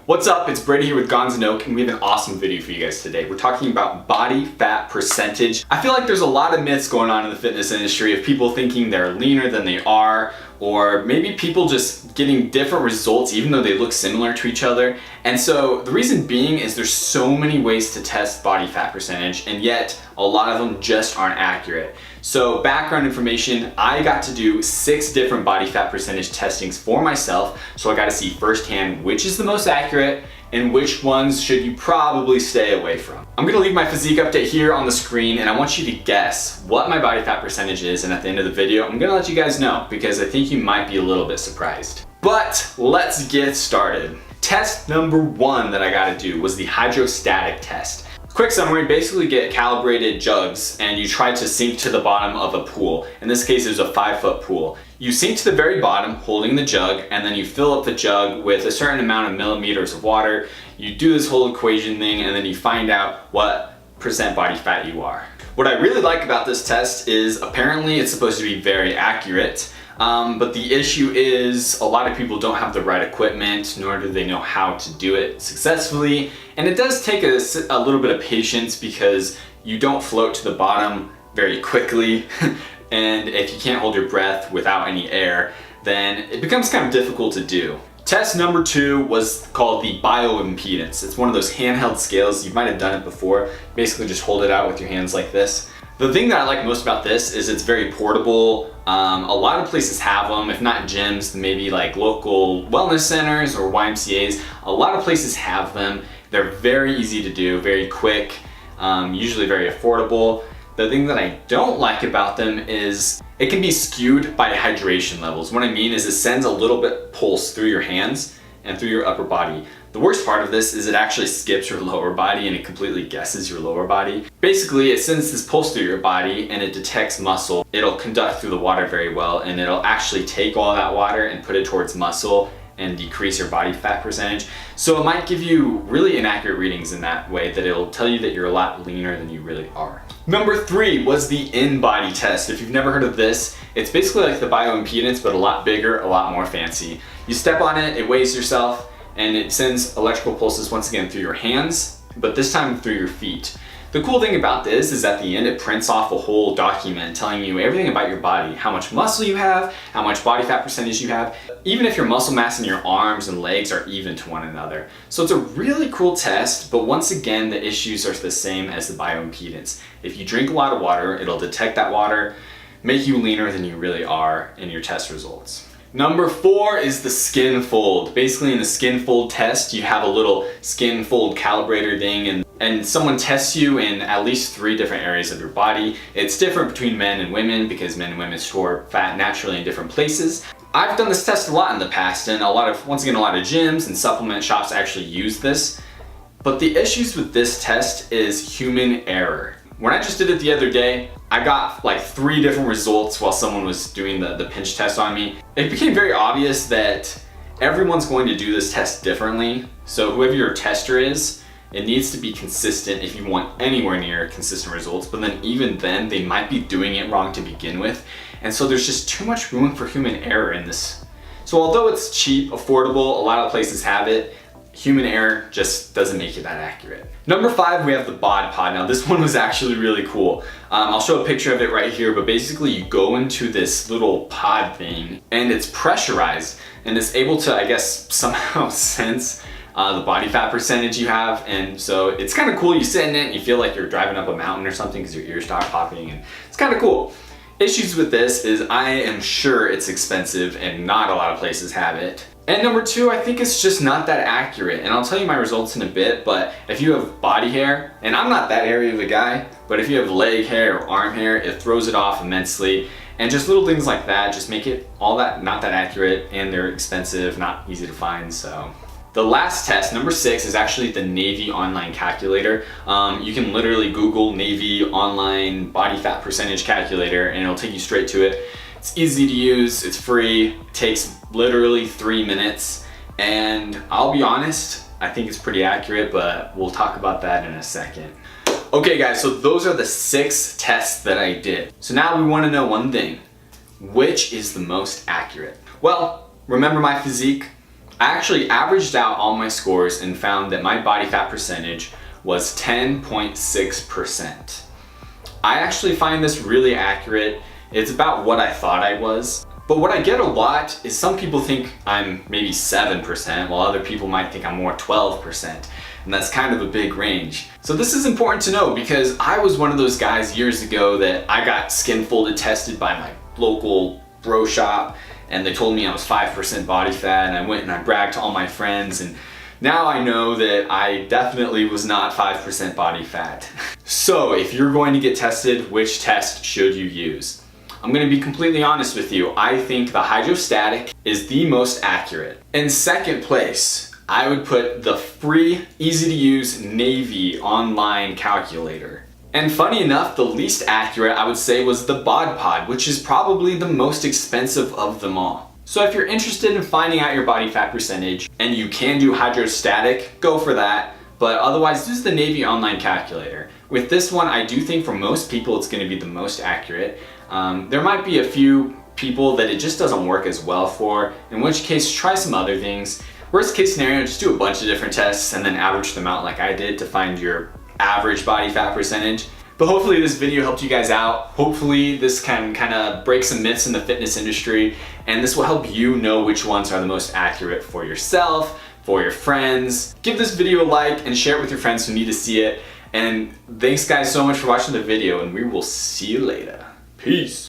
What's up? It's Brady here with Gonzandoak, and we have an awesome video for you guys today. We're talking about body fat percentage. I feel like there's a lot of myths going on in the fitness industry of people thinking they're leaner than they are, or maybe people just getting different results even though they look similar to each other. And so the reason being is there's so many ways to test body fat percentage, and yet a lot of them just aren't accurate. So background information, I got to do 6 different body fat percentage testings for myself, so I got to see firsthand which is the most accurate and which ones should you probably stay away from. I'm gonna leave my physique update here on the screen, and I want you to guess what my body fat percentage is, and at the end of the video, I'm gonna let you guys know because I think you might be a little bit surprised. But let's get started. Test number 1 that I gotta do was the hydrostatic test. Quick summary, basically get calibrated jugs and you try to sink to the bottom of a pool. In this case, it was a 5-foot pool. You sink to the very bottom holding the jug, and then you fill up the jug with a certain amount of milliliters of water. You do this whole equation thing, and then you find out what percent body fat you are. What I really like about this test is apparently it's supposed to be very accurate. But the issue is a lot of people don't have the right equipment, nor do they know how to do it successfully. And it does take a little bit of patience because you don't float to the bottom very quickly. And if you can't hold your breath without any air, then it becomes kind of difficult to do. Test number 2 was called the bioimpedance. It's one of those handheld scales. You might have done it before. Basically just hold it out with your hands like this. The thing that I like most about this is it's very portable. A lot of places have them, if not gyms, maybe like local wellness centers or YMCAs. A lot of places have them. They're very easy to do, very quick, usually very affordable. The thing that I don't like about them is it can be skewed by hydration levels. What I mean is it sends a little bit pulse through your hands and through your upper body. The worst part of this is it actually skips your lower body and it completely guesses your lower body. Basically, it sends this pulse through your body and it detects muscle. It'll conduct through the water very well, and it'll actually take all that water and put it towards muscle and decrease your body fat percentage. So it might give you really inaccurate readings in that way, that it'll tell you that you're a lot leaner than you really are. Number 3 was the in-body test. If you've never heard of this, it's basically like the bioimpedance, but a lot bigger, a lot more fancy. You step on it, it weighs yourself, and it sends electrical pulses once again through your hands, but this time through your feet. The cool thing about this is at the end it prints off a whole document telling you everything about your body, how much muscle you have, how much body fat percentage you have, even if your muscle mass in your arms and legs are even to one another. So it's a really cool test, but once again the issues are the same as the bioimpedance. If you drink a lot of water, it'll detect that water, make you leaner than you really are in your test results. Number 4 is the skin fold. Basically in the skin fold test, you have a little skin fold calibrator thing, and someone tests you in at least 3 different areas of your body. It's different between men and women because men and women store fat naturally in different places. I've done this test a lot in the past, and once again, a lot of gyms and supplement shops actually use this. But the issues with this test is human error. When I just did it the other day, I got like 3 different results while someone was doing the pinch test on me. It became very obvious that everyone's going to do this test differently. So whoever your tester is, it needs to be consistent if you want anywhere near consistent results, but then even then they might be doing it wrong to begin with. And so there's just too much room for human error in this. So although it's cheap, affordable, a lot of places have it, human error just doesn't make it that accurate. Number 5, we have the bod pod. Now this one was actually really cool. I'll show a picture of it right here, but basically you go into this little pod thing and it's pressurized and it's able to, I guess, somehow sense the body fat percentage you have. And so it's kind of cool. You sit in it and you feel like you're driving up a mountain or something because your ears start popping, and it's kind of cool. Issues with this is I am sure it's expensive and not a lot of places have it. And number 2, I think it's just not that accurate. And I'll tell you my results in a bit, but if you have body hair, and I'm not that hairy of a guy, but if you have leg hair or arm hair, it throws it off immensely. And just little things like that just make it all that not that accurate, and they're expensive, not easy to find. So the last test, number 6, is actually the Navy online calculator. You can literally Google Navy online body fat percentage calculator and it'll take you straight to it. It's easy to use, it's free, it takes literally 3 minutes, and I'll be honest, I think it's pretty accurate, but we'll talk about that in a second. Okay guys, so those are the 6 tests that I did. So now we want to know one thing. Which is the most accurate? Well, remember my physique? I actually averaged out all my scores and found that my body fat percentage was 10.6%. I actually find this really accurate. It's about what I thought I was. But what I get a lot is some people think I'm maybe 7%, while other people might think I'm more 12%. And that's kind of a big range. So this is important to know because I was one of those guys years ago that I got skin folded tested by my local bro shop, and they told me I was 5% body fat, and I went and I bragged to all my friends, and now I know that I definitely was not 5% body fat. So if you're going to get tested, which test should you use? I'm gonna be completely honest with you. I think the hydrostatic is the most accurate. In second place, I would put the free, easy to use Navy online calculator. And funny enough, the least accurate I would say was the Bod Pod, which is probably the most expensive of them all. So if you're interested in finding out your body fat percentage and you can do hydrostatic, go for that. But otherwise, use the Navy online calculator. With this one, I do think for most people it's gonna be the most accurate. There might be a few people that it just doesn't work as well for, in which case try some other things. Worst case scenario, just do a bunch of different tests and then average them out like I did to find your average body fat percentage. But hopefully this video helped you guys out. Hopefully this can kind of break some myths in the fitness industry, and this will help you know which ones are the most accurate for yourself, for your friends. Give this video a like and share it with your friends who need to see it. And thanks guys so much for watching the video, and we will see you later. Peace.